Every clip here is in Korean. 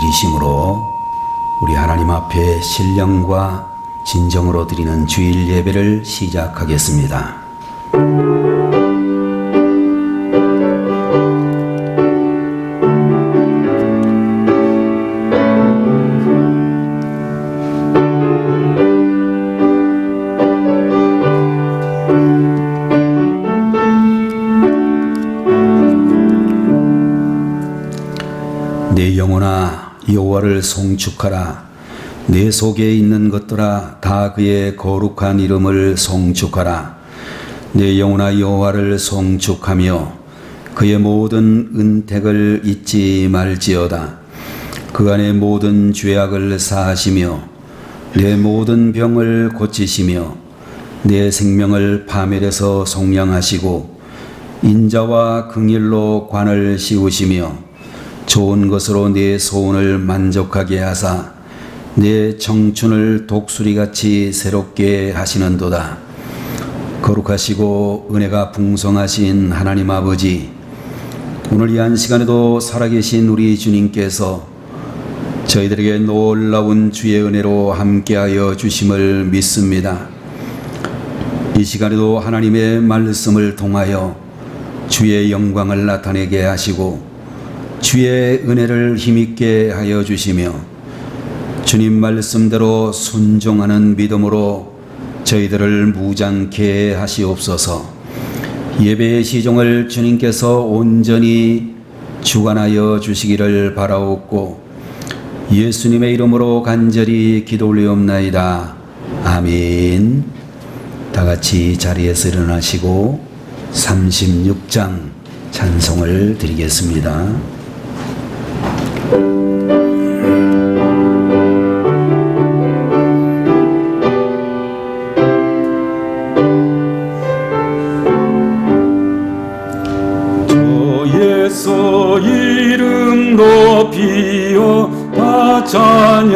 드리심으로 우리 하나님 앞에 신령과 진정으로 드리는 주일 예배를 시작하겠습니다. 내 영혼아 여호와를 송축하라. 내 속에 있는 것들아 다 그의 거룩한 이름을 송축하라. 내 영혼아 여호와를 송축하며 그의 모든 은택을 잊지 말지어다. 그 안에 모든 죄악을 사하시며 내 모든 병을 고치시며 내 생명을 파멸해서 속량하시고 인자와 긍휼로 관을 씌우시며 좋은 것으로 내 소원을 만족하게 하사 내 청춘을 독수리같이 새롭게 하시는도다. 거룩하시고 은혜가 풍성하신 하나님 아버지, 오늘 이 한 시간에도 살아계신 우리 주님께서 저희들에게 놀라운 주의 은혜로 함께하여 주심을 믿습니다. 이 시간에도 하나님의 말씀을 통하여 주의 영광을 나타내게 하시고 주의 은혜를 힘있게 하여 주시며 주님 말씀대로 순종하는 믿음으로 저희들을 무장케 하시옵소서. 예배의 시종을 주님께서 온전히 주관하여 주시기를 바라옵고 예수님의 이름으로 간절히 기도 올리옵나이다. 아멘. 다같이 자리에서 일어나시고 36장 찬송을 드리겠습니다. 예수 이름 높이어 다 찬양하여라.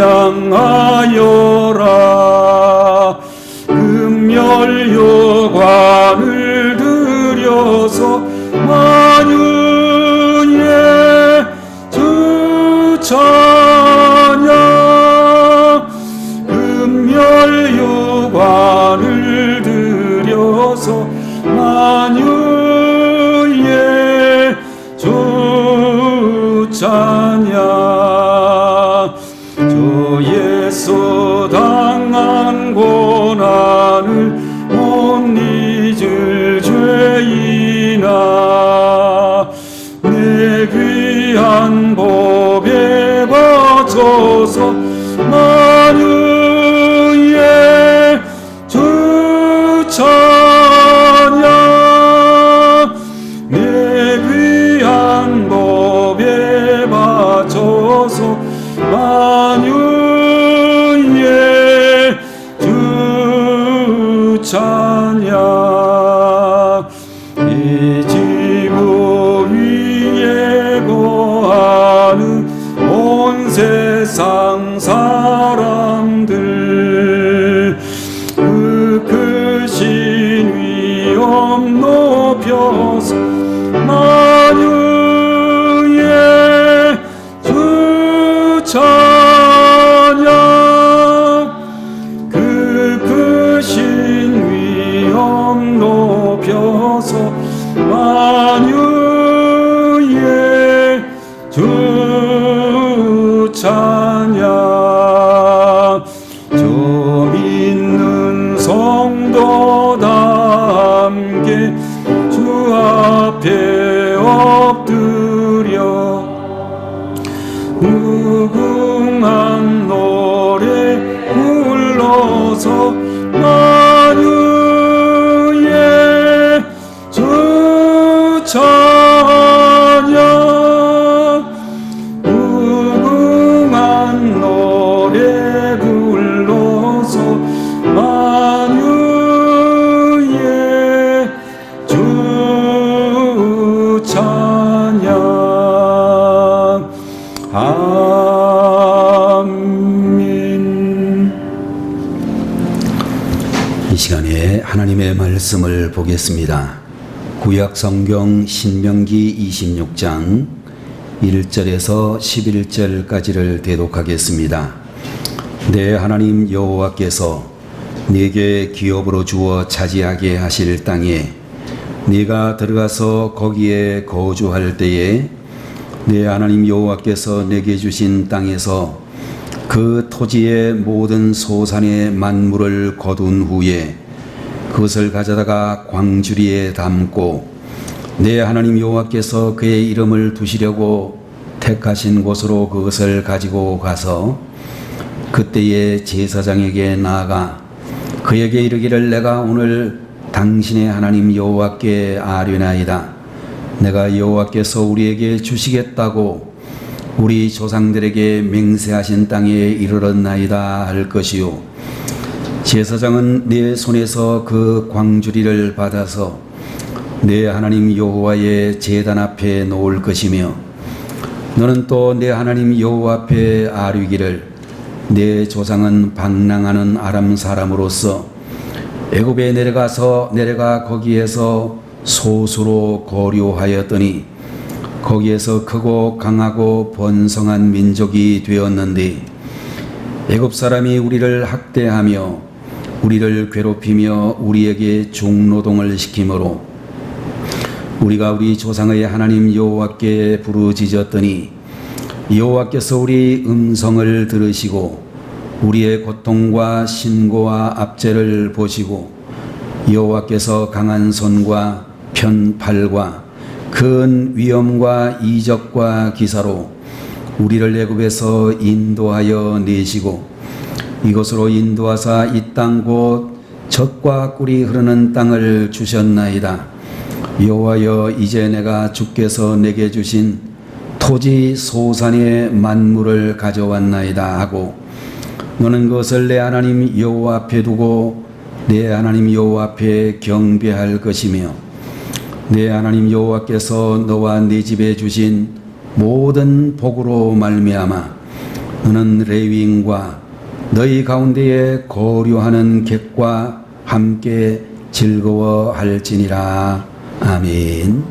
금멸요관을 들여서 만유의 주 찬양. 금멸요관을 들여서 만유의 주 찬양. 주 예수 당한 고난을 못 잊을 죄인아, 내 귀한 법에 바쳐서 만유의 주 찬양. 내 귀한 법에 바쳐서 만유의 주 찬양. 이 지구 위에 거하는 온 세상 사람들, 그 크신 위엄 높여서 만유의 주 찬양. 그 크신 위엄 높여서 만유의 주 찬양. 저 믿는 성도 다 함께 주 앞에 엎드려 무궁한 노래 불러서 만유의 주 찬양. 무궁한 노래 불러서 만유의 주 찬양. 아멘. 이 시간에 하나님의 말씀을 보겠습니다. 구약 성경 신명기 26장 1절에서 11절까지를 대독하겠습니다. 내 하나님 여호와께서 네게 기업으로 주어 차지하게 하실 땅에 네가 들어가서 거기에 거주할 때에 내 하나님 여호와께서 내게 주신 땅에서 그 토지의 모든 소산의 만물을 거둔 후에 그것을 가져다가 광주리에 담고 내 하나님 여호와께서 그의 이름을 두시려고 택하신 곳으로 그것을 가지고 가서 그때에 제사장에게 나아가 그에게 이르기를 내가 오늘 당신의 하나님 여호와께 아뢰나이다. 내가 여호와께서 우리에게 주시겠다고 우리 조상들에게 맹세하신 땅에 이르렀나이다 할 것이요. 제사장은 내 손에서 그 광주리를 받아서 내 하나님 여호와의 제단 앞에 놓을 것이며 너는 또 내 하나님 여호와 앞에 아뢰기를 내 조상은 방랑하는 아람 사람으로서 애굽에 내려가 거기에서 소수로 거류하였더니 거기에서 크고 강하고 번성한 민족이 되었는데 애굽 사람이 우리를 학대하며 우리를 괴롭히며 우리에게 중노동을 시키므로 우리가 우리 조상의 하나님 여호와께 부르짖었더니 여호와께서 우리 음성을 들으시고 우리의 고통과 신고와 압제를 보시고 여호와께서 강한 손과 편팔과 큰 위엄과 이적과 기사로 우리를 애굽에서 인도하여 내시고 이곳으로 인도하사 이 땅 곧 젖과 꿀이 흐르는 땅을 주셨나이다. 여호와여 이제 내가 주께서 내게 주신 토지 소산의 만물을 가져왔나이다 하고 너는 그것을 내 하나님 여호와 앞에 두고 내 하나님 여호와 앞에 경배할 것이며 내 하나님 여호와께서 너와 네 집에 주신 모든 복으로 말미암아 너는 레위인과 너희 가운데에 거류하는 객과 함께 즐거워할지니라. 아멘.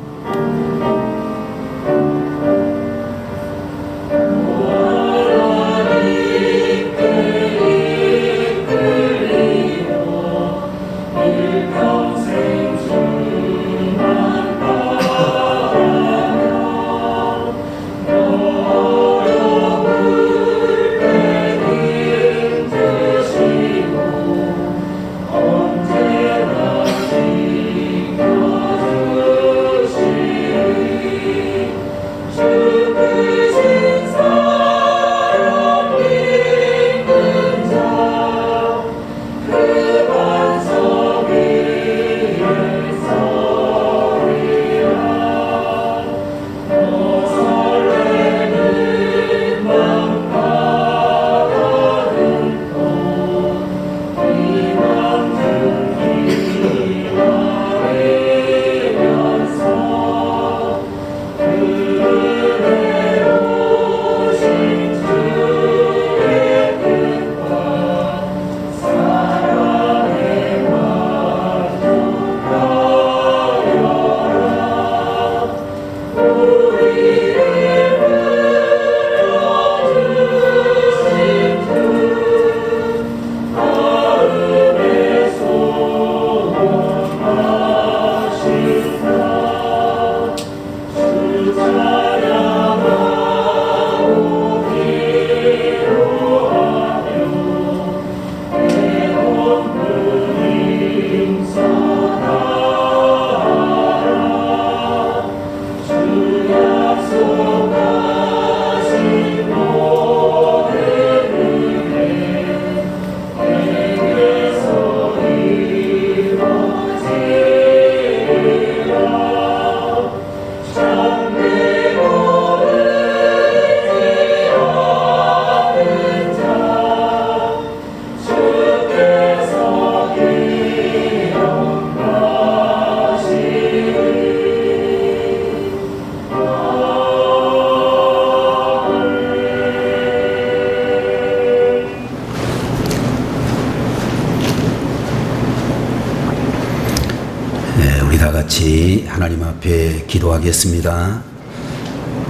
우리 다 같이 하나님 앞에 기도하겠습니다.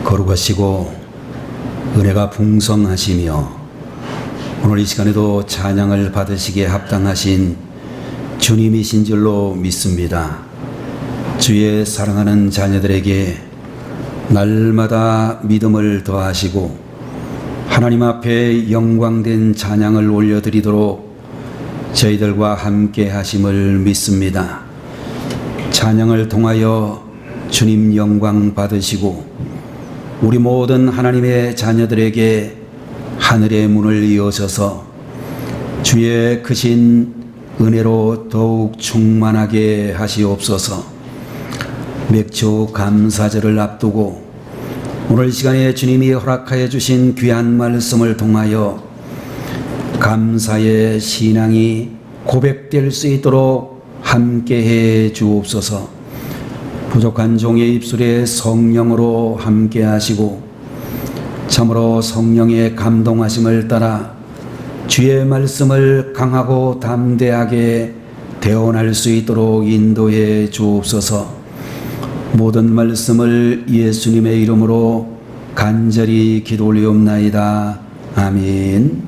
거룩하시고 은혜가 풍성하시며 오늘 이 시간에도 찬양을 받으시기에 합당하신 주님이신 줄로 믿습니다. 주의 사랑하는 자녀들에게 날마다 믿음을 더하시고 하나님 앞에 영광된 찬양을 올려드리도록 저희들과 함께 하심을 믿습니다. 찬양을 통하여 주님 영광 받으시고 우리 모든 하나님의 자녀들에게 하늘의 문을 여셔서 주의 크신 은혜로 더욱 충만하게 하시옵소서. 맥주 감사절을 앞두고 오늘 시간에 주님이 허락하여 주신 귀한 말씀을 통하여 감사의 신앙이 고백될 수 있도록 함께해 주옵소서. 부족한 종의 입술에 성령으로 함께 하시고 참으로 성령의 감동하심을 따라 주의 말씀을 강하고 담대하게 대언할 수 있도록 인도해 주옵소서. 모든 말씀을 예수님의 이름으로 간절히 기도 올리옵나이다. 아멘.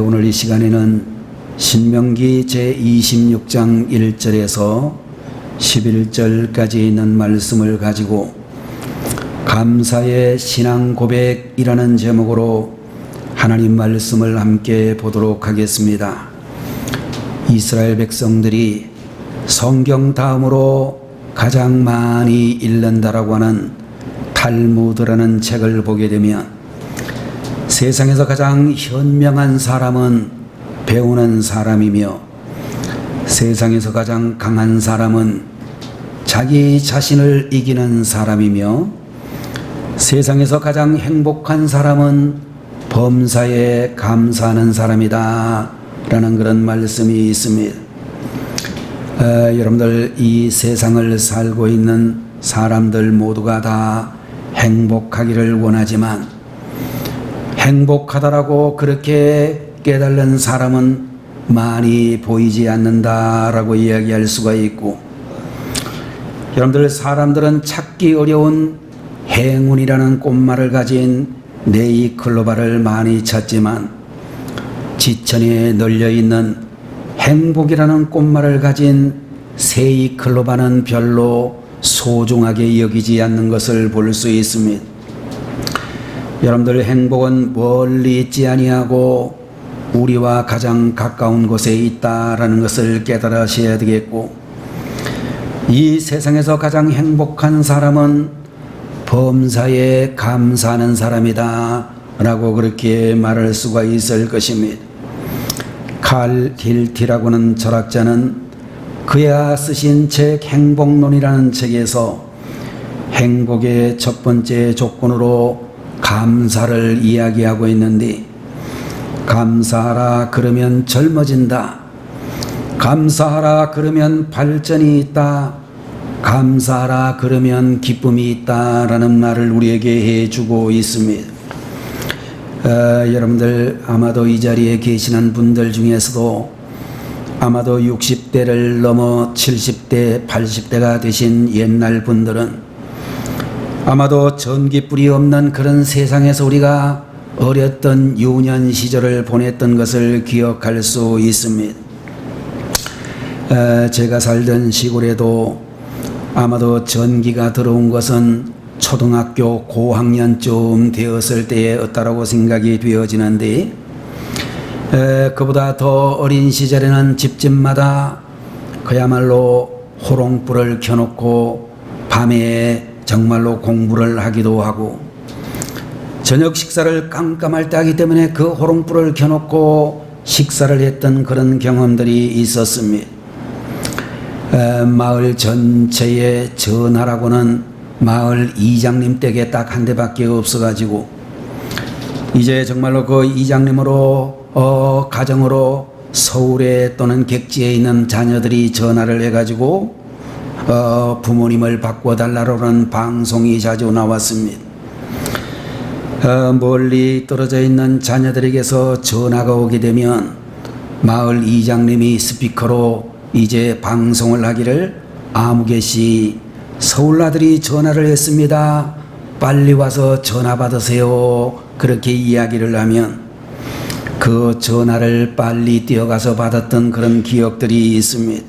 오늘 이 시간에는 신명기 제26장 1절에서 11절까지 있는 말씀을 가지고 감사의 신앙 고백이라는 제목으로 하나님 말씀을 함께 보도록 하겠습니다. 이스라엘 백성들이 성경 다음으로 가장 많이 읽는다라고 하는 탈무드라는 책을 보게 되면 세상에서 가장 현명한 사람은 배우는 사람이며 세상에서 가장 강한 사람은 자기 자신을 이기는 사람이며 세상에서 가장 행복한 사람은 범사에 감사하는 사람이다 라는 그런 말씀이 있습니다. 여러분들 이 세상을 살고 있는 사람들 모두가 다 행복하기를 원하지만 행복하다라고 그렇게 깨달은 사람은 많이 보이지 않는다라고 이야기할 수가 있고, 여러분들 사람들은 찾기 어려운 행운이라는 꽃말을 가진 네이클로바를 많이 찾지만 지천에 널려있는 행복이라는 꽃말을 가진 세이클로바는 별로 소중하게 여기지 않는 것을 볼 수 있습니다. 여러분들 행복은 멀리 있지 아니하고 우리와 가장 가까운 곳에 있다라는 것을 깨달으셔야 되겠고, 이 세상에서 가장 행복한 사람은 범사에 감사하는 사람이다 라고 그렇게 말할 수가 있을 것입니다. 칼 힐티라고는 철학자는 그야 쓰신 책 행복론이라는 책에서 행복의 첫 번째 조건으로 감사를 이야기하고 있는데, 감사하라 그러면 젊어진다, 감사하라 그러면 발전이 있다, 감사하라 그러면 기쁨이 있다라는 말을 우리에게 해주고 있습니다. 여러분들 아마도 이 자리에 계시는 분들 중에서도 아마도 60대를 넘어 70대, 80대가 되신 옛날 분들은 아마도 전기불이 없는 그런 세상에서 우리가 어렸던 유년 시절을 보냈던 것을 기억할 수 있습니다. 제가 살던 시골에도 아마도 전기가 들어온 것은 초등학교 고학년쯤 되었을 때였다라고 생각이 되어지는데, 그보다 더 어린 시절에는 집집마다 그야말로 호롱불을 켜놓고 밤에 정말로 공부를 하기도 하고, 저녁 식사를 깜깜할 때 하기 때문에 그 호롱불을 켜놓고 식사를 했던 그런 경험들이 있었습니다. 마을 전체의 전하라고는 마을 이장님 댁에 딱 한 대밖에 없어가지고 이제 정말로 그 이장님으로 가정으로 서울에 또는 객지에 있는 자녀들이 전화를 해가지고 부모님을 바꿔달라는 방송이 자주 나왔습니다. 멀리 떨어져 있는 자녀들에게서 전화가 오게 되면 마을 이장님이 스피커로 이제 방송을 하기를, 아무개씨 서울 아들이 전화를 했습니다. 빨리 와서 전화 받으세요. 그렇게 이야기를 하면 그 전화를 빨리 뛰어가서 받았던 그런 기억들이 있습니다.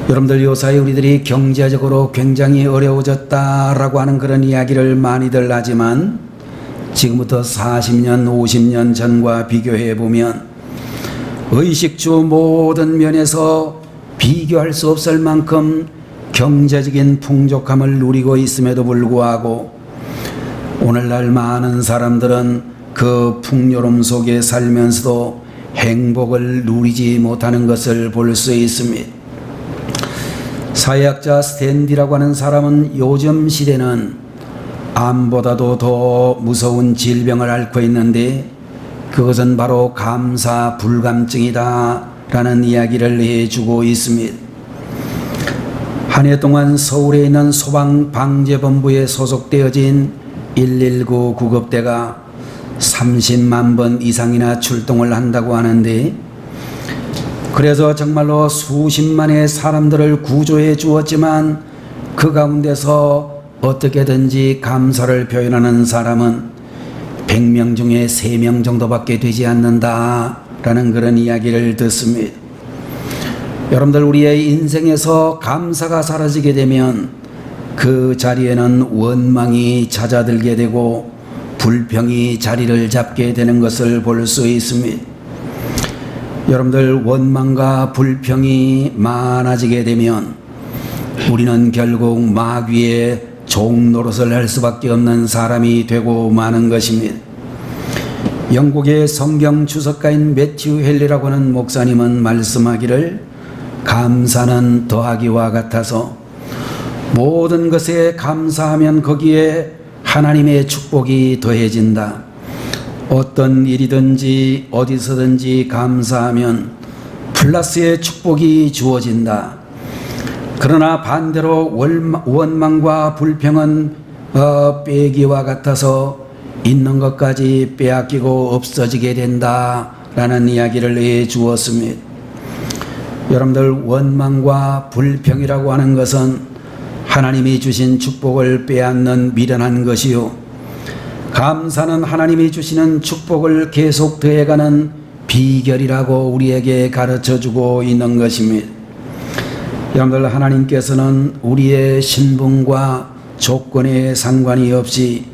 여러분들 요사이 우리들이 경제적으로 굉장히 어려워졌다라고 하는 그런 이야기를 많이들 하지만 지금부터 40년, 50년 전과 비교해 보면 의식주 모든 면에서 비교할 수 없을 만큼 경제적인 풍족함을 누리고 있음에도 불구하고 오늘날 많은 사람들은 그 풍요로움 속에 살면서도 행복을 누리지 못하는 것을 볼 수 있습니다. 사회학자 스탠디라고 하는 사람은 요즘 시대는 암보다도 더 무서운 질병을 앓고 있는데 그것은 바로 감사 불감증이다 라는 이야기를 해주고 있습니다. 한 해 동안 서울에 있는 소방방재본부에 소속되어진 119 구급대가 30만 번 이상이나 출동을 한다고 하는데 그래서 정말로 수십만의 사람들을 구조해 주었지만 그 가운데서 어떻게든지 감사를 표현하는 사람은 100명 중에 3명 정도밖에 되지 않는다라는 그런 이야기를 듣습니다. 여러분들 우리의 인생에서 감사가 사라지게 되면 그 자리에는 원망이 찾아들게 되고 불평이 자리를 잡게 되는 것을 볼 수 있습니다. 여러분들 원망과 불평이 많아지게 되면 우리는 결국 마귀의 종 노릇을 할 수밖에 없는 사람이 되고 마는 것입니다. 영국의 성경 주석가인 매튜 헨리라고 하는 목사님은 말씀하기를 감사는 더하기와 같아서 모든 것에 감사하면 거기에 하나님의 축복이 더해진다. 어떤 일이든지 어디서든지 감사하면 플러스의 축복이 주어진다. 그러나 반대로 원망과 불평은 빼기와 같아서 있는 것까지 빼앗기고 없어지게 된다라는 이야기를 해 주었습니다. 여러분들 원망과 불평이라고 하는 것은 하나님이 주신 축복을 빼앗는 미련한 것이요 감사는 하나님이 주시는 축복을 계속 더해가는 비결이라고 우리에게 가르쳐주고 있는 것입니다. 여러분들 하나님께서는 우리의 신분과 조건에 상관이 없이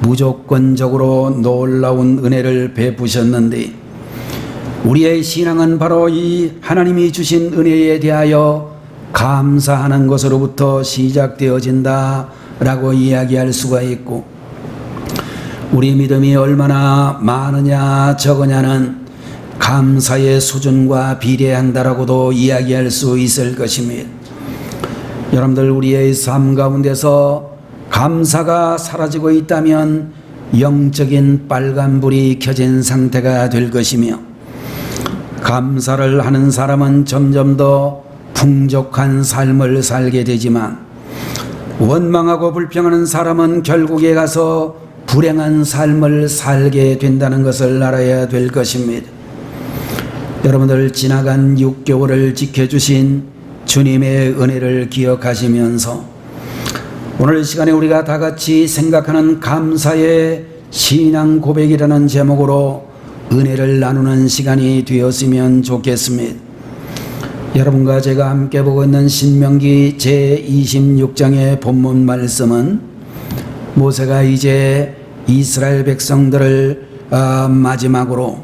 무조건적으로 놀라운 은혜를 베푸셨는데 우리의 신앙은 바로 이 하나님이 주신 은혜에 대하여 감사하는 것으로부터 시작되어진다 라고 이야기할 수가 있고 우리 믿음이 얼마나 많으냐 적으냐는 감사의 수준과 비례한다라고도 이야기할 수 있을 것입니다. 여러분들 우리의 삶 가운데서 감사가 사라지고 있다면 영적인 빨간불이 켜진 상태가 될 것이며 감사를 하는 사람은 점점 더 풍족한 삶을 살게 되지만 원망하고 불평하는 사람은 결국에 가서 불행한 삶을 살게 된다는 것을 알아야 될 것입니다. 여러분들 지나간 6개월을 지켜주신 주님의 은혜를 기억하시면서 오늘 시간에 우리가 다 같이 생각하는 감사의 신앙 고백이라는 제목으로 은혜를 나누는 시간이 되었으면 좋겠습니다. 여러분과 제가 함께 보고 있는 신명기 제26장의 본문 말씀은 모세가 이제 이스라엘 백성들을 마지막으로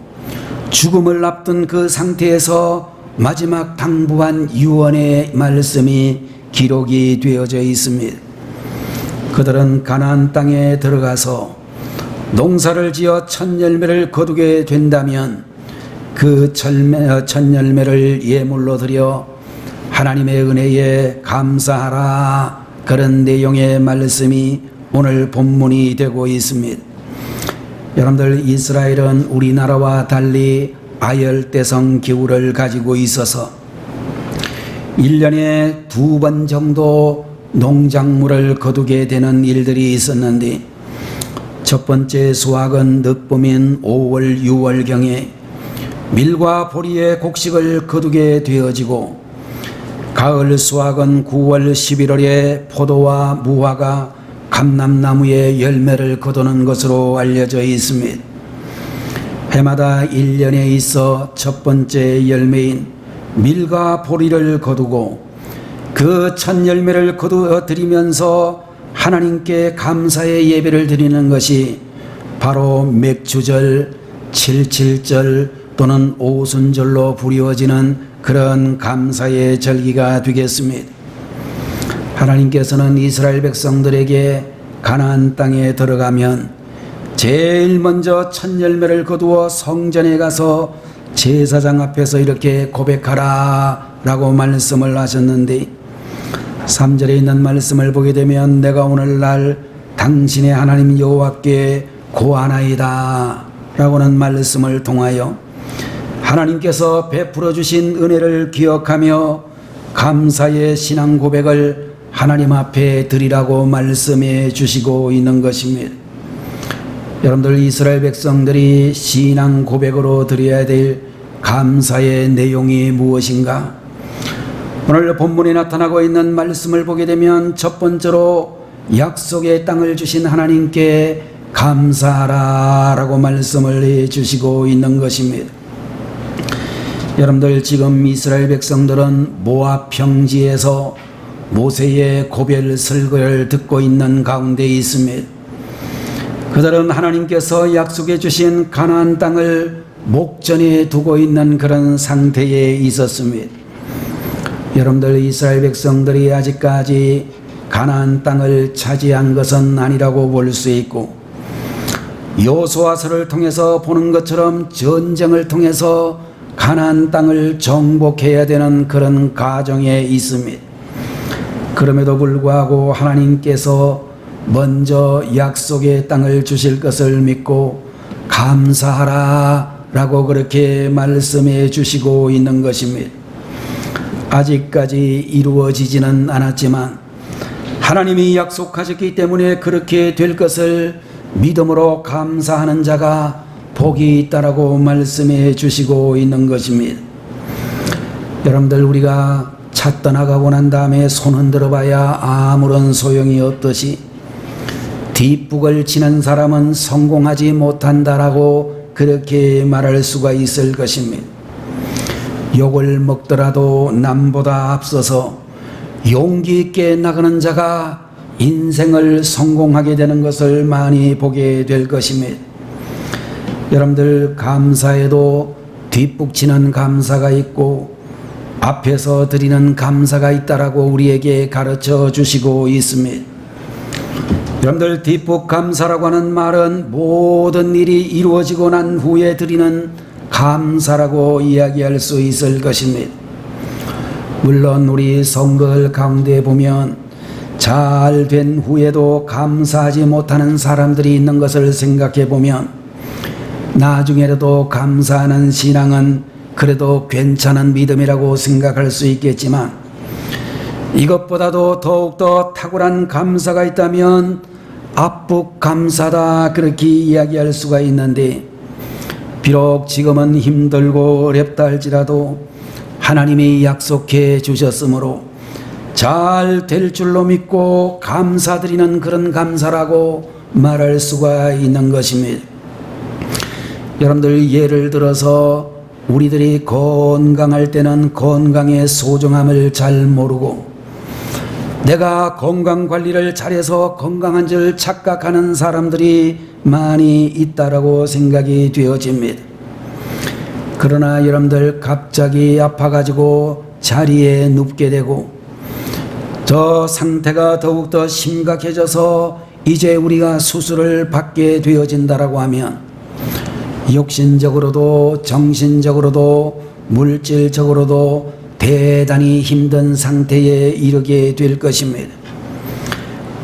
죽음을 앞둔 그 상태에서 마지막 당부한 유언의 말씀이 기록이 되어져 있습니다. 그들은 가나안 땅에 들어가서 농사를 지어 첫 열매를 거두게 된다면 그 첫 열매를 예물로 드려 하나님의 은혜에 감사하라. 그런 내용의 말씀이 오늘 본문이 되고 있습니다. 여러분들 이스라엘은 우리나라와 달리 아열대성 기후를 가지고 있어서 1년에 2번 정도 농작물을 거두게 되는 일들이 있었는데 첫 번째 수확은 늦봄인 5월 6월경에 밀과 보리의 곡식을 거두게 되어지고 가을 수확은 9월 11월에 포도와 무화과 감람나무에 열매를 거두는 것으로 알려져 있습니다. 해마다 1년에 있어 첫 번째 열매인 밀과 보리를 거두고 그 첫 열매를 거두어 드리면서 하나님께 감사의 예배를 드리는 것이 바로 맥주절, 칠칠절 또는 오순절로 부리워지는 그런 감사의 절기가 되겠습니다. 하나님께서는 이스라엘 백성들에게 가나안 땅에 들어가면 제일 먼저 첫 열매를 거두어 성전에 가서 제사장 앞에서 이렇게 고백하라 라고 말씀을 하셨는데 3절에 있는 말씀을 보게 되면 내가 오늘날 당신의 하나님 여호와께 고하나이다 라고는 말씀을 통하여 하나님께서 베풀어 주신 은혜를 기억하며 감사의 신앙 고백을 하나님 앞에 드리라고 말씀해 주시고 있는 것입니다. 여러분들, 이스라엘 백성들이 신앙 고백으로 드려야 될 감사의 내용이 무엇인가? 오늘 본문에 나타나고 있는 말씀을 보게 되면 첫 번째로 약속의 땅을 주신 하나님께 감사하라 라고 말씀을 해 주시고 있는 것입니다. 여러분들, 지금 이스라엘 백성들은 모압 평지에서 모세의 고별 설교를 듣고 있는 가운데 있습니다. 그들은 하나님께서 약속해 주신 가나안 땅을 목전에 두고 있는 그런 상태에 있었습니다. 여러분들, 이스라엘 백성들이 아직까지 가나안 땅을 차지한 것은 아니라고 볼 수 있고, 여호수아서를 통해서 보는 것처럼 전쟁을 통해서 가나안 땅을 정복해야 되는 그런 과정에 있습니다. 그럼에도 불구하고 하나님께서 먼저 약속의 땅을 주실 것을 믿고 감사하라 라고 그렇게 말씀해 주시고 있는 것입니다. 아직까지 이루어지지는 않았지만 하나님이 약속하셨기 때문에 그렇게 될 것을 믿음으로 감사하는 자가 복이 있다라고 말씀해 주시고 있는 것입니다. 여러분들, 우리가 차 떠나가고 난 다음에 손 흔들어 봐야 아무런 소용이 없듯이 뒷북을 치는 사람은 성공하지 못한다라고 그렇게 말할 수가 있을 것입니다. 욕을 먹더라도 남보다 앞서서 용기 있게 나가는 자가 인생을 성공하게 되는 것을 많이 보게 될 것입니다. 여러분들, 감사에도 뒷북치는 감사가 있고 앞에서 드리는 감사가 있다라고 우리에게 가르쳐 주시고 있습니다. 여러분들, 뒷북 감사라고 하는 말은 모든 일이 이루어지고 난 후에 드리는 감사라고 이야기할 수 있을 것입니다. 물론 우리 성도들 가운데 보면 잘 된 후에도 감사하지 못하는 사람들이 있는 것을 생각해 보면 나중에라도 감사하는 신앙은 그래도 괜찮은 믿음이라고 생각할 수 있겠지만, 이것보다도 더욱더 탁월한 감사가 있다면 앞북 감사다 그렇게 이야기할 수가 있는데, 비록 지금은 힘들고 어렵다 할지라도 하나님이 약속해 주셨으므로 잘 될 줄로 믿고 감사드리는 그런 감사라고 말할 수가 있는 것입니다. 여러분들, 예를 들어서 우리들이 건강할 때는 건강의 소중함을 잘 모르고 내가 건강 관리를 잘해서 건강한 줄 착각하는 사람들이 많이 있다라고 생각이 되어집니다. 그러나 여러분들, 갑자기 아파가지고 자리에 눕게 되고 저 상태가 더욱더 심각해져서 이제 우리가 수술을 받게 되어진다라고 하면 육신적으로도 정신적으로도 물질적으로도 대단히 힘든 상태에 이르게 될 것입니다.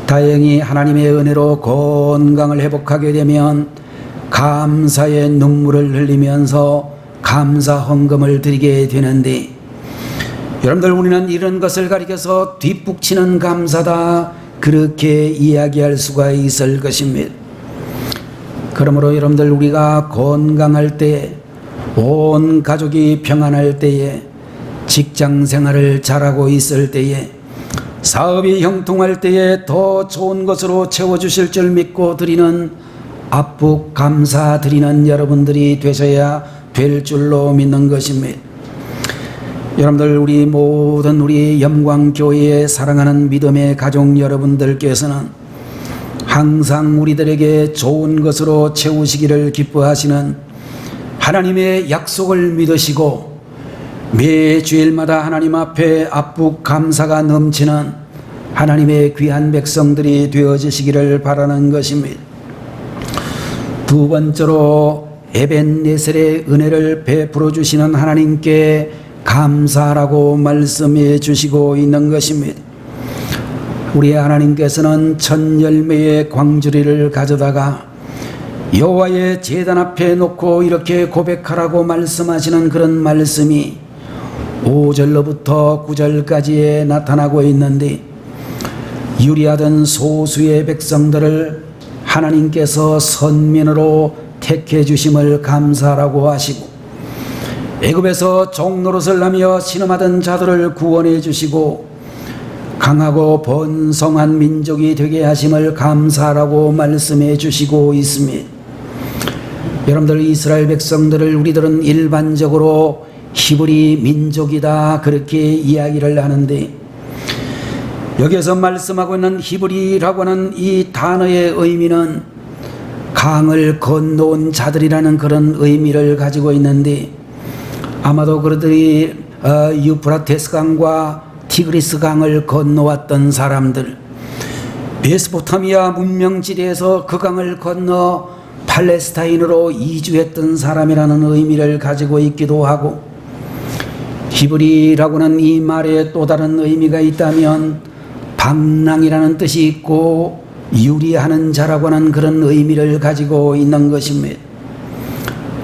다행히 하나님의 은혜로 건강을 회복하게 되면 감사의 눈물을 흘리면서 감사 헌금을 드리게 되는데, 여러분들, 우리는 이런 것을 가리켜서 뒷북치는 감사다 그렇게 이야기할 수가 있을 것입니다. 그러므로 여러분들, 우리가 건강할 때, 온 가족이 평안할 때에, 직장 생활을 잘하고 있을 때에, 사업이 형통할 때에 더 좋은 것으로 채워주실 줄 믿고 드리는 압북 감사 드리는 여러분들이 되셔야 될 줄로 믿는 것입니다. 여러분들, 우리 모든 우리 영광교회에 사랑하는 믿음의 가족 여러분들께서는 항상 우리들에게 좋은 것으로 채우시기를 기뻐하시는 하나님의 약속을 믿으시고 매 주일마다 하나님 앞에 압북 감사가 넘치는 하나님의 귀한 백성들이 되어지시기를 바라는 것입니다. 두 번째로 에벤네셀의 은혜를 베풀어 주시는 하나님께 감사라고 말씀해 주시고 있는 것입니다. 우리 하나님께서는 첫 열매의 광주리를 가져다가 여호와의 제단 앞에 놓고 이렇게 고백하라고 말씀하시는 그런 말씀이 5절로부터 9절까지에 나타나고 있는데, 유리하던 소수의 백성들을 하나님께서 선민으로 택해 주심을 감사라고 하시고, 애굽에서 종노릇을 하며 신음하던 자들을 구원해 주시고 강하고 번성한 민족이 되게 하심을 감사라고 말씀해 주시고 있습니다. 여러분들, 이스라엘 백성들을 우리들은 일반적으로 히브리 민족이다 그렇게 이야기를 하는데, 여기에서 말씀하고 있는 히브리라고 하는 이 단어의 의미는 강을 건너온 자들이라는 그런 의미를 가지고 있는데, 아마도 그들이 유프라테스 강과 티그리스 강을 건너왔던 사람들, 메소포타미아 문명지대에서 그 강을 건너 팔레스타인으로 이주했던 사람이라는 의미를 가지고 있기도 하고, 히브리라고는 이 말에 또 다른 의미가 있다면 방랑이라는 뜻이 있고 유리하는 자라고 하는 그런 의미를 가지고 있는 것입니다.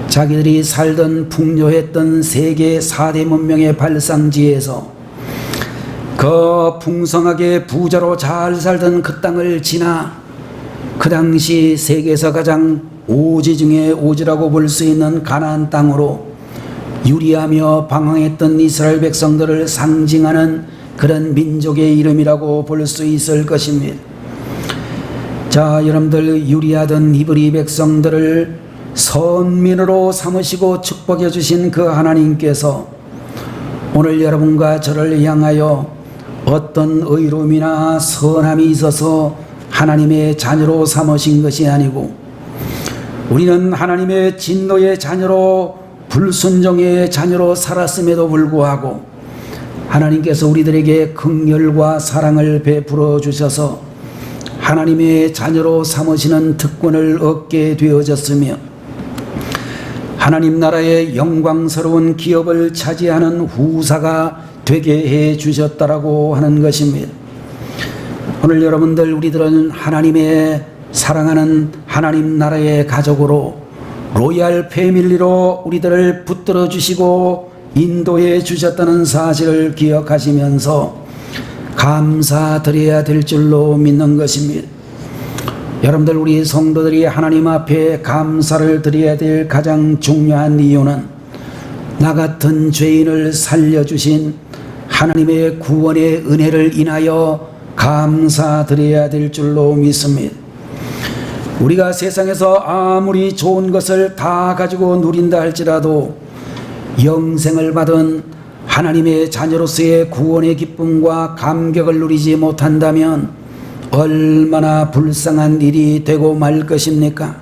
자기들이 살던 풍요했던 세계 4대 문명의 발상지에서 그 풍성하게 부자로 잘 살던 그 땅을 지나 그 당시 세계에서 가장 오지 중에 오지라고 볼 수 있는 가나안 땅으로 유리하며 방황했던 이스라엘 백성들을 상징하는 그런 민족의 이름이라고 볼 수 있을 것입니다. 자, 여러분들, 유리하던 히브리 백성들을 선민으로 삼으시고 축복해 주신 그 하나님께서 오늘 여러분과 저를 향하여 어떤 의로움이나 선함이 있어서 하나님의 자녀로 삼으신 것이 아니고, 우리는 하나님의 진노의 자녀로, 불순종의 자녀로 살았음에도 불구하고 하나님께서 우리들에게 긍휼과 사랑을 베풀어 주셔서 하나님의 자녀로 삼으시는 특권을 얻게 되어졌으며, 하나님 나라의 영광스러운 기업을 차지하는 후사가 되게 해 주셨다라고 하는 것입니다. 오늘 여러분들, 우리들은 하나님의 사랑하는 하나님 나라의 가족으로, 로얄 패밀리로 우리들을 붙들어 주시고 인도해 주셨다는 사실을 기억하시면서 감사드려야 될 줄로 믿는 것입니다. 여러분들, 우리 성도들이 하나님 앞에 감사를 드려야 될 가장 중요한 이유는 나 같은 죄인을 살려주신 하나님의 구원의 은혜를 인하여 감사드려야 될 줄로 믿습니다. 우리가 세상에서 아무리 좋은 것을 다 가지고 누린다 할지라도 영생을 받은 하나님의 자녀로서의 구원의 기쁨과 감격을 누리지 못한다면 얼마나 불쌍한 일이 되고 말 것입니까?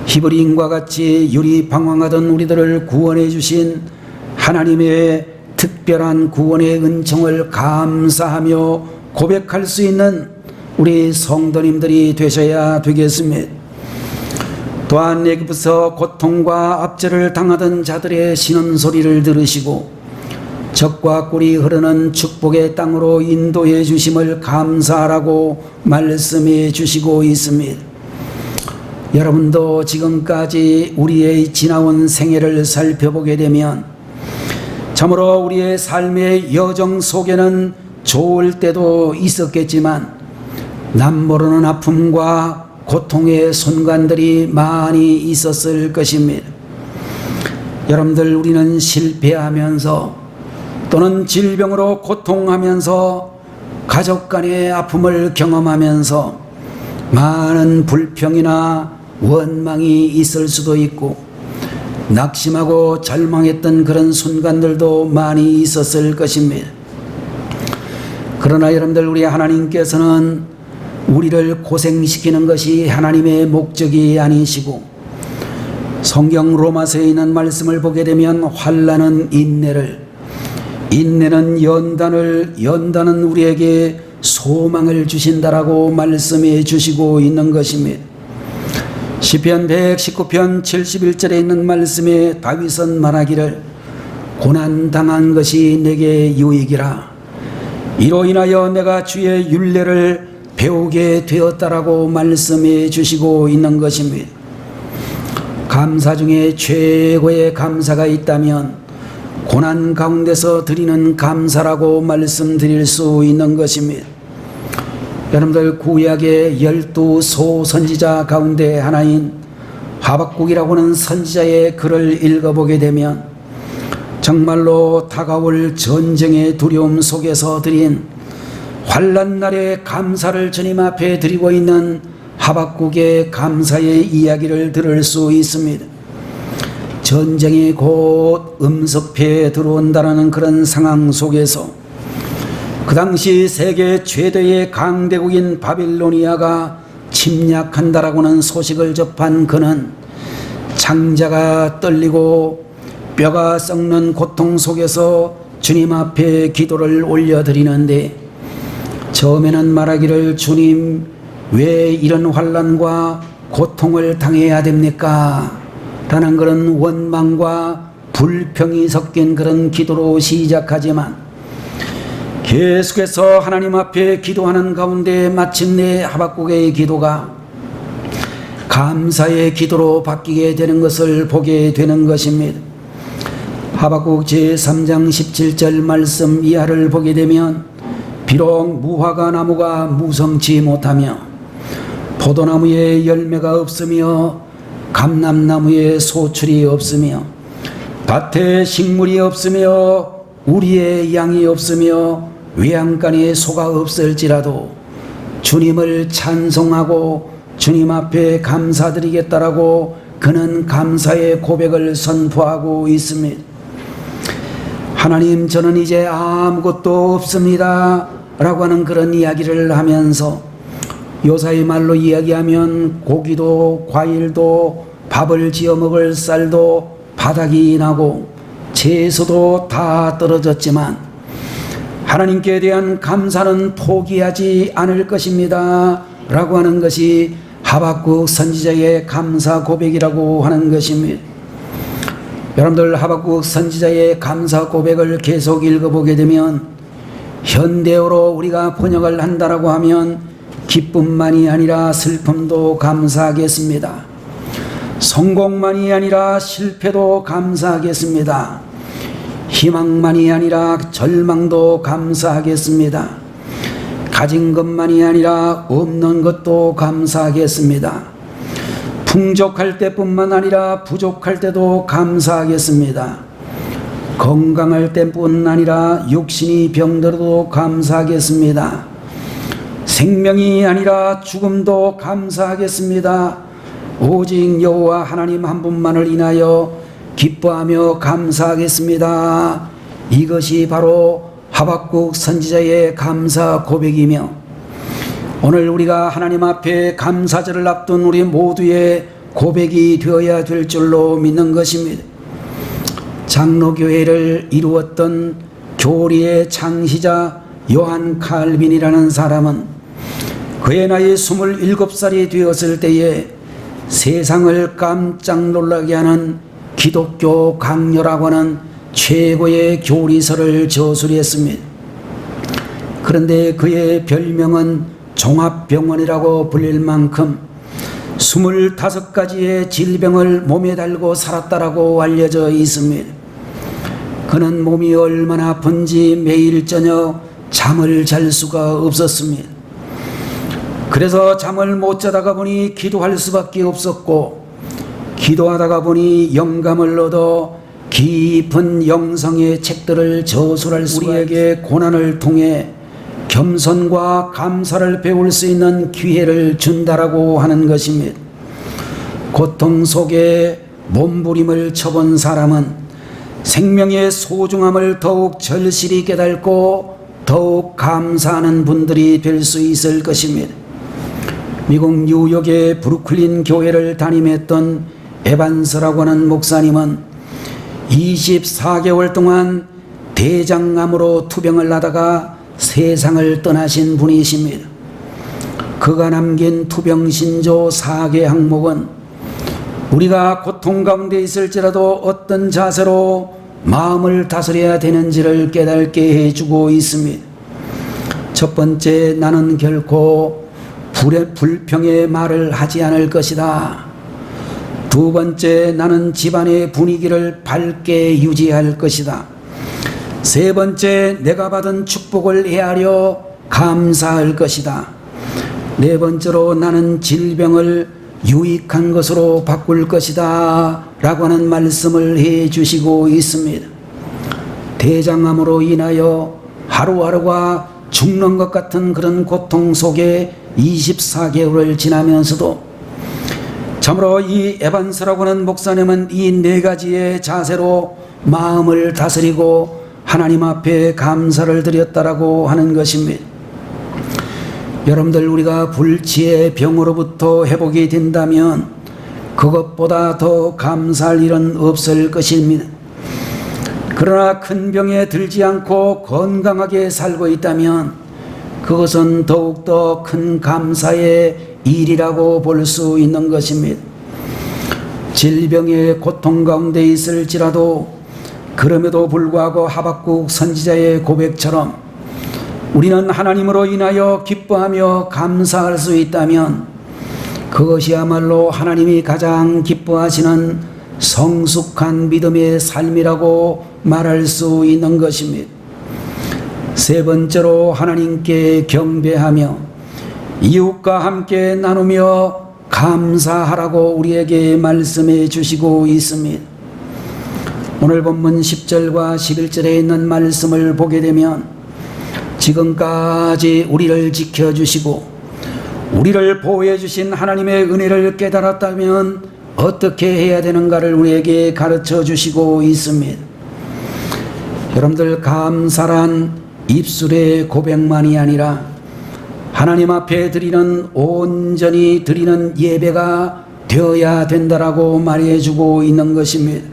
히브리인과 같이 유리방황하던 우리들을 구원해 주신 하나님의 특별한 구원의 은총을 감사하며 고백할 수 있는 우리 성도님들이 되셔야 되겠습니다. 또한 애굽에서 고통과 압제를 당하던 자들의 신음소리를 들으시고 적과 꿀이 흐르는 축복의 땅으로 인도해 주심을 감사하라고 말씀해 주시고 있습니다. 여러분도 지금까지 우리의 지나온 생애를 살펴보게 되면 참으로 우리의 삶의 여정 속에는 좋을 때도 있었겠지만 남모르는 아픔과 고통의 순간들이 많이 있었을 것입니다. 여러분들, 우리는 실패하면서 또는 질병으로 고통하면서 가족 간의 아픔을 경험하면서 많은 불평이나 원망이 있을 수도 있고 낙심하고 절망했던 그런 순간들도 많이 있었을 것입니다. 그러나 여러분들, 우리 하나님께서는 우리를 고생시키는 것이 하나님의 목적이 아니시고, 성경 로마서에 있는 말씀을 보게 되면 환난은 인내를, 인내는 연단을, 연단은 우리에게 소망을 주신다라고 말씀해 주시고 있는 것입니다. 시편 119편 71절에 있는 말씀에 다윗은 말하기를 고난당한 것이 내게 유익이라, 이로 인하여 내가 주의 율례를 배우게 되었다라고 말씀해 주시고 있는 것입니다. 감사 중에 최고의 감사가 있다면 고난 가운데서 드리는 감사라고 말씀드릴 수 있는 것입니다. 여러분들, 구약의 12소 선지자 가운데 하나인 하박국이라고 하는 선지자의 글을 읽어보게 되면 정말로 다가올 전쟁의 두려움 속에서 드린 환난 날의 감사를 주님 앞에 드리고 있는 하박국의 감사의 이야기를 들을 수 있습니다. 전쟁이 곧 음습해 들어온다는 그런 상황 속에서 그 당시 세계 최대의 강대국인 바빌로니아가 침략한다라고는 소식을 접한 그는 창자가 떨리고 뼈가 썩는 고통 속에서 주님 앞에 기도를 올려드리는데, 처음에는 말하기를 주님, 왜 이런 환난과 고통을 당해야 됩니까? 라는 그런 원망과 불평이 섞인 그런 기도로 시작하지만 계속해서 하나님 앞에 기도하는 가운데 마침내 하박국의 기도가 감사의 기도로 바뀌게 되는 것을 보게 되는 것입니다. 하박국 제3장 17절 말씀 이하를 보게 되면 비록 무화과 나무가 무성치 못하며 포도나무에 열매가 없으며 감람나무에 소출이 없으며 밭에 식물이 없으며 우리의 양이 없으며 외양간에 소가 없을지라도 주님을 찬송하고 주님 앞에 감사드리겠다라고 그는 감사의 고백을 선포하고 있습니다. 하나님, 저는 이제 아무것도 없습니다 라고 하는 그런 이야기를 하면서, 요사이 말로 이야기하면 고기도 과일도 밥을 지어 먹을 쌀도 바닥이 나고 채소도 다 떨어졌지만 하나님께 대한 감사는 포기하지 않을 것입니다 라고 하는 것이 하박국 선지자의 감사 고백이라고 하는 것입니다. 여러분들, 하박국 선지자의 감사 고백을 계속 읽어보게 되면 현대어로 우리가 번역을 한다라고 하면 기쁨만이 아니라 슬픔도 감사하겠습니다. 성공만이 아니라 실패도 감사하겠습니다. 희망만이 아니라 절망도 감사하겠습니다. 가진 것만이 아니라 없는 것도 감사하겠습니다. 풍족할 때뿐만 아니라 부족할 때도 감사하겠습니다. 건강할 때뿐 아니라 육신이 병들어도 감사하겠습니다. 생명이 아니라 죽음도 감사하겠습니다. 오직 여호와 하나님 한 분만을 인하여 기뻐하며 감사하겠습니다. 이것이 바로 하박국 선지자의 감사 고백이며, 오늘 우리가 하나님 앞에 감사절을 앞둔 우리 모두의 고백이 되어야 될 줄로 믿는 것입니다. 장로교회를 이루었던 교리의 창시자 요한 칼빈이라는 사람은 그의 나이 27살이 되었을 때에 세상을 깜짝 놀라게 하는 기독교 강요라고 하는 최고의 교리서를 저술했습니다. 그런데 그의 별명은 종합병원이라고 불릴 만큼 25가지의 질병을 몸에 달고 살았다라고 알려져 있습니다. 그는 몸이 얼마나 아픈지 매일 저녁 잠을 잘 수가 없었습니다. 그래서 잠을 못 자다가 보니 기도할 수밖에 없었고, 기도하다가 보니 영감을 얻어 깊은 영성의 책들을 저술할 수, 우리에게 고난을 통해 겸손과 감사를 배울 수 있는 기회를 준다라고 하는 것입니다. 고통 속에 몸부림을 쳐본 사람은 생명의 소중함을 더욱 절실히 깨닫고 더욱 감사하는 분들이 될 수 있을 것입니다. 미국 뉴욕의 브루클린 교회를 담임했던 에반스라고 하는 목사님은 24개월 동안 대장암으로 투병을 하다가 세상을 떠나신 분이십니다. 그가 남긴 투병신조 4개 항목은 우리가 고통 가운데 있을지라도 어떤 자세로 마음을 다스려야 되는지를 깨닫게 해주고 있습니다. 첫 번째, 나는 결코 불평의 말을 하지 않을 것이다. 두 번째, 나는 집안의 분위기를 밝게 유지할 것이다. 세 번째, 내가 받은 축복을 헤아려 감사할 것이다. 네 번째로, 나는 질병을 유익한 것으로 바꿀 것이다 라고 하는 말씀을 해 주시고 있습니다. 대장암으로 인하여 하루하루가 죽는 것 같은 그런 고통 속에 24개월을 지나면서도 참으로 이 에반스라고 하는 목사님은 이 네 가지의 자세로 마음을 다스리고 하나님 앞에 감사를 드렸다라고 하는 것입니다. 여러분들, 우리가 불치의 병으로부터 회복이 된다면 그것보다 더 감사할 일은 없을 것입니다. 그러나 큰 병에 들지 않고 건강하게 살고 있다면 그것은 더욱더 큰 감사의 일이라고 볼 수 있는 것입니다. 질병의 고통 가운데 있을지라도 그럼에도 불구하고 하박국 선지자의 고백처럼 우리는 하나님으로 인하여 기뻐하며 감사할 수 있다면 그것이야말로 하나님이 가장 기뻐하시는 성숙한 믿음의 삶이라고 말할 수 있는 것입니다. 세 번째로, 하나님께 경배하며 이웃과 함께 나누며 감사하라고 우리에게 말씀해 주시고 있습니다. 오늘 본문 10절과 11절에 있는 말씀을 보게 되면 지금까지 우리를 지켜주시고 우리를 보호해 주신 하나님의 은혜를 깨달았다면 어떻게 해야 되는가를 우리에게 가르쳐 주시고 있습니다. 여러분들, 감사란 입술의 고백만이 아니라 하나님 앞에 드리는 온전히 드리는 예배가 되어야 된다라고 말해주고 있는 것입니다.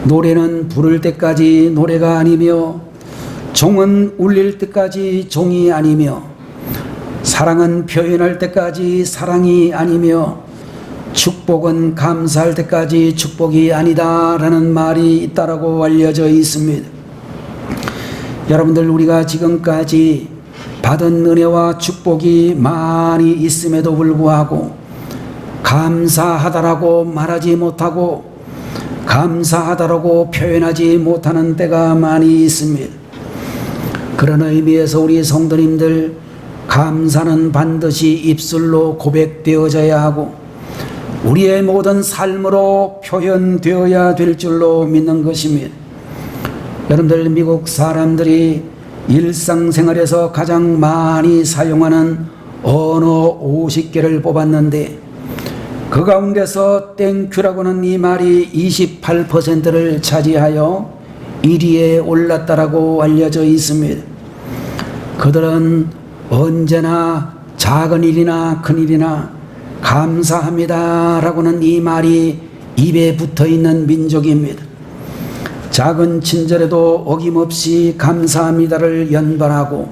노래는 부를 때까지 노래가 아니며 종은 울릴 때까지 종이 아니며 사랑은 표현할 때까지 사랑이 아니며 축복은 감사할 때까지 축복이 아니다라는 말이 있다라고 알려져 있습니다. 여러분들, 우리가 지금까지 받은 은혜와 축복이 많이 있음에도 불구하고 감사하다라고 말하지 못하고 감사하다라고 표현하지 못하는 때가 많이 있습니다. 그런 의미에서 우리 성도님들, 감사는 반드시 입술로 고백되어져야 하고 우리의 모든 삶으로 표현되어야 될 줄로 믿는 것입니다. 여러분들, 미국 사람들이 일상생활에서 가장 많이 사용하는 언어 50개를 뽑았는데 그 가운데서 땡큐라고는 이 말이 28%를 차지하여 1위에 올랐다라고 알려져 있습니다. 그들은 언제나 작은 일이나 큰 일이나 감사합니다 라고는 이 말이 입에 붙어 있는 민족입니다. 작은 친절에도 어김없이 감사합니다를 연발하고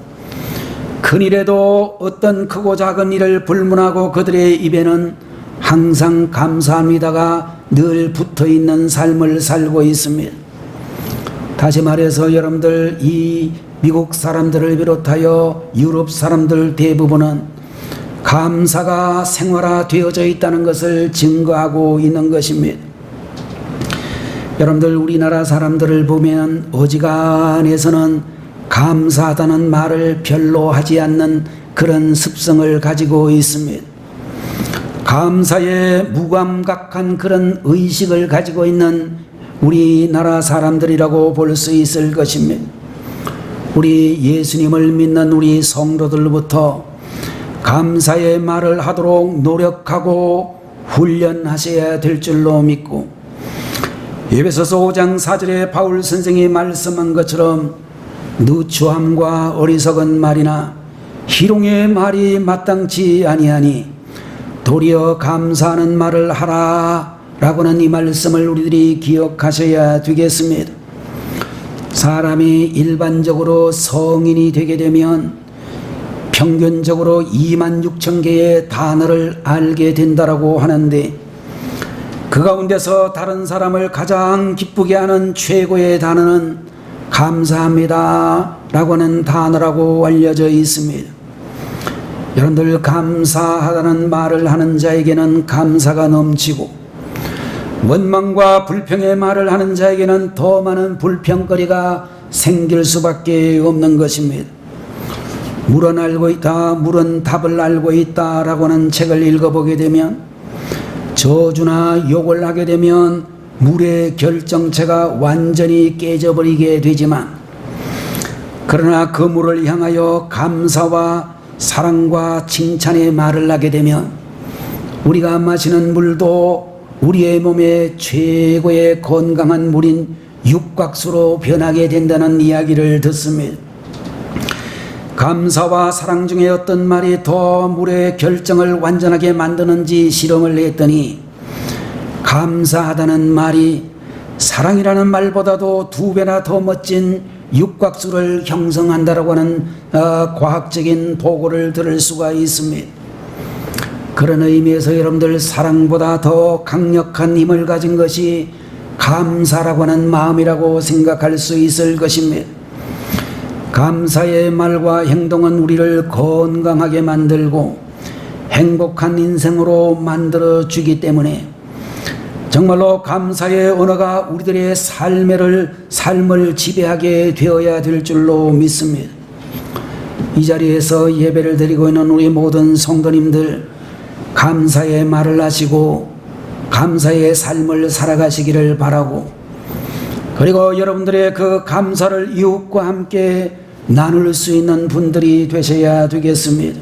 큰 일에도 어떤 크고 작은 일을 불문하고 그들의 입에는 항상 감사합니다가 늘 붙어 있는 삶을 살고 있습니다. 다시 말해서 여러분들, 이 미국 사람들을 비롯하여 유럽 사람들 대부분은 감사가 생활화되어져 있다는 것을 증거하고 있는 것입니다. 여러분들, 우리나라 사람들을 보면 어지간해서는 감사하다는 말을 별로 하지 않는 그런 습성을 가지고 있습니다. 감사에 무감각한 그런 의식을 가지고 있는 우리나라 사람들이라고 볼 수 있을 것입니다. 우리 예수님을 믿는 우리 성도들부터 감사의 말을 하도록 노력하고 훈련하셔야 될 줄로 믿고, 에베소서 5장 4절에 바울 선생이 말씀한 것처럼 누추함과 어리석은 말이나 희롱의 말이 마땅치 아니하니 도리어 감사하는 말을 하라 라고는 이 말씀을 우리들이 기억하셔야 되겠습니다. 사람이 일반적으로 성인이 되게 되면 평균적으로 26,000개의 단어를 알게 된다라고 하는데, 그 가운데서 다른 사람을 가장 기쁘게 하는 최고의 단어는 감사합니다 라고는 단어라고 알려져 있습니다. 여러분들, 감사하다는 말을 하는 자에게는 감사가 넘치고, 원망과 불평의 말을 하는 자에게는 더 많은 불평거리가 생길 수밖에 없는 것입니다. 물은 알고 있다, 물은 답을 알고 있다 라고는 책을 읽어보게 되면, 저주나 욕을 하게 되면 물의 결정체가 완전히 깨져버리게 되지만, 그러나 그 물을 향하여 감사와 사랑과 칭찬의 말을 하게 되면 우리가 마시는 물도 우리의 몸의 최고의 건강한 물인 육각수로 변하게 된다는 이야기를 듣습니다. 감사와 사랑 중에 어떤 말이 더 물의 결정을 완전하게 만드는지 실험을 했더니, 감사하다는 말이 사랑이라는 말보다도 2배나 더 멋진 육각수를 형성한다라고 하는 과학적인 보고를 들을 수가 있습니다. 그런 의미에서 여러분들, 사랑보다 더 강력한 힘을 가진 것이 감사라고 하는 마음이라고 생각할 수 있을 것입니다. 감사의 말과 행동은 우리를 건강하게 만들고 행복한 인생으로 만들어 주기 때문에 정말로 감사의 언어가 우리들의 삶을 지배하게 되어야 될 줄로 믿습니다. 이 자리에서 예배를 드리고 있는 우리 모든 성도님들, 감사의 말을 하시고 감사의 삶을 살아가시기를 바라고, 그리고 여러분들의 그 감사를 이웃과 함께 나눌 수 있는 분들이 되셔야 되겠습니다.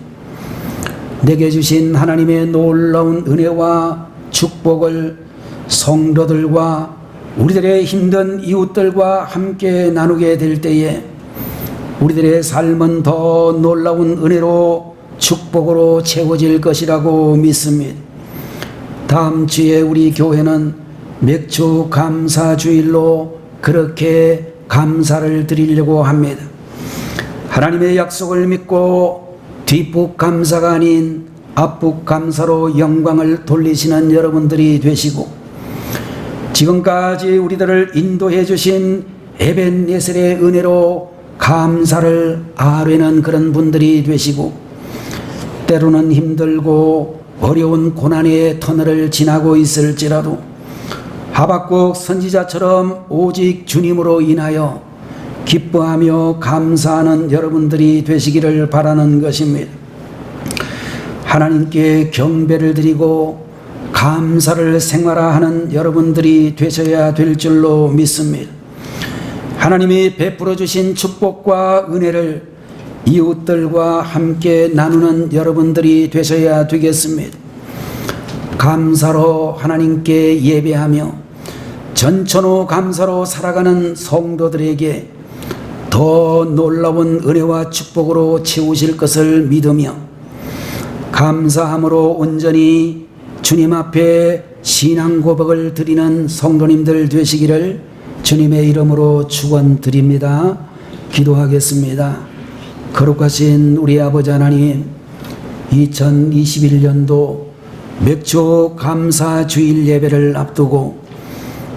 내게 주신 하나님의 놀라운 은혜와 축복을 성도들과 우리들의 힘든 이웃들과 함께 나누게 될 때에 우리들의 삶은 더 놀라운 은혜로 축복으로 채워질 것이라고 믿습니다. 다음 주에 우리 교회는 맥주 감사주일로 그렇게 감사를 드리려고 합니다. 하나님의 약속을 믿고 뒷북 감사가 아닌 앞북 감사로 영광을 돌리시는 여러분들이 되시고, 지금까지 우리들을 인도해 주신 에벤예셀의 은혜로 감사를 아뢰는 그런 분들이 되시고, 때로는 힘들고 어려운 고난의 터널을 지나고 있을지라도 하박국 선지자처럼 오직 주님으로 인하여 기뻐하며 감사하는 여러분들이 되시기를 바라는 것입니다. 하나님께 경배를 드리고 감사를 생활화하는 여러분들이 되셔야 될 줄로 믿습니다. 하나님이 베풀어 주신 축복과 은혜를 이웃들과 함께 나누는 여러분들이 되셔야 되겠습니다. 감사로 하나님께 예배하며 전천후 감사로 살아가는 성도들에게 더 놀라운 은혜와 축복으로 채우실 것을 믿으며, 감사함으로 온전히 주님 앞에 신앙 고백을 드리는 성도님들 되시기를 주님의 이름으로 축원드립니다. 기도하겠습니다. 거룩하신 우리 아버지 하나님, 2021년도 맥주 감사 주일 예배를 앞두고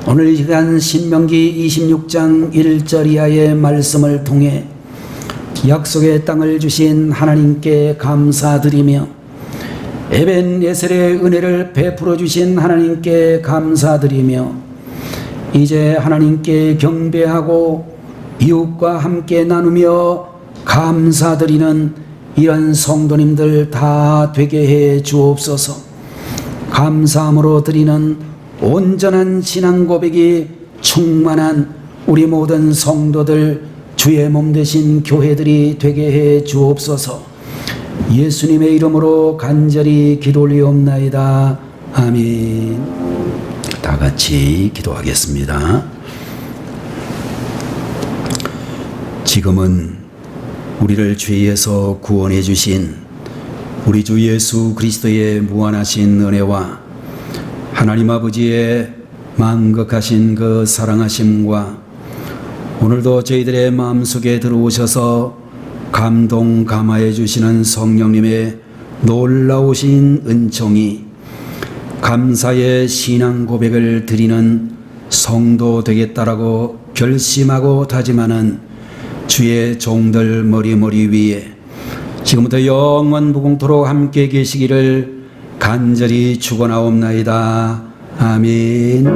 오늘 이 시간 신명기 26장 1절 이하의 말씀을 통해 약속의 땅을 주신 하나님께 감사드리며, 에벤예셀의 은혜를 베풀어 주신 하나님께 감사드리며, 이제 하나님께 경배하고 이웃과 함께 나누며 감사드리는 이런 성도님들 다 되게 해 주옵소서. 감사함으로 드리는 온전한 신앙 고백이 충만한 우리 모든 성도들 주의 몸 되신 교회들이 되게 해 주옵소서. 예수님의 이름으로 간절히 기도 올리옵나이다. 아멘. 다 같이 기도하겠습니다. 지금은 우리를 죄에서 구원해 주신 우리 주 예수 그리스도의 무한하신 은혜와 하나님 아버지의 만극하신 그 사랑하심과 오늘도 저희들의 마음속에 들어오셔서 감동 감화해 주시는 성령님의 놀라우신 은총이 감사의 신앙 고백을 드리는 성도 되겠다라고 결심하고 다짐하는 주의 종들 머리 위에 지금부터 영원 무궁토록 함께 계시기를 간절히 축원하옵나이다. 아멘.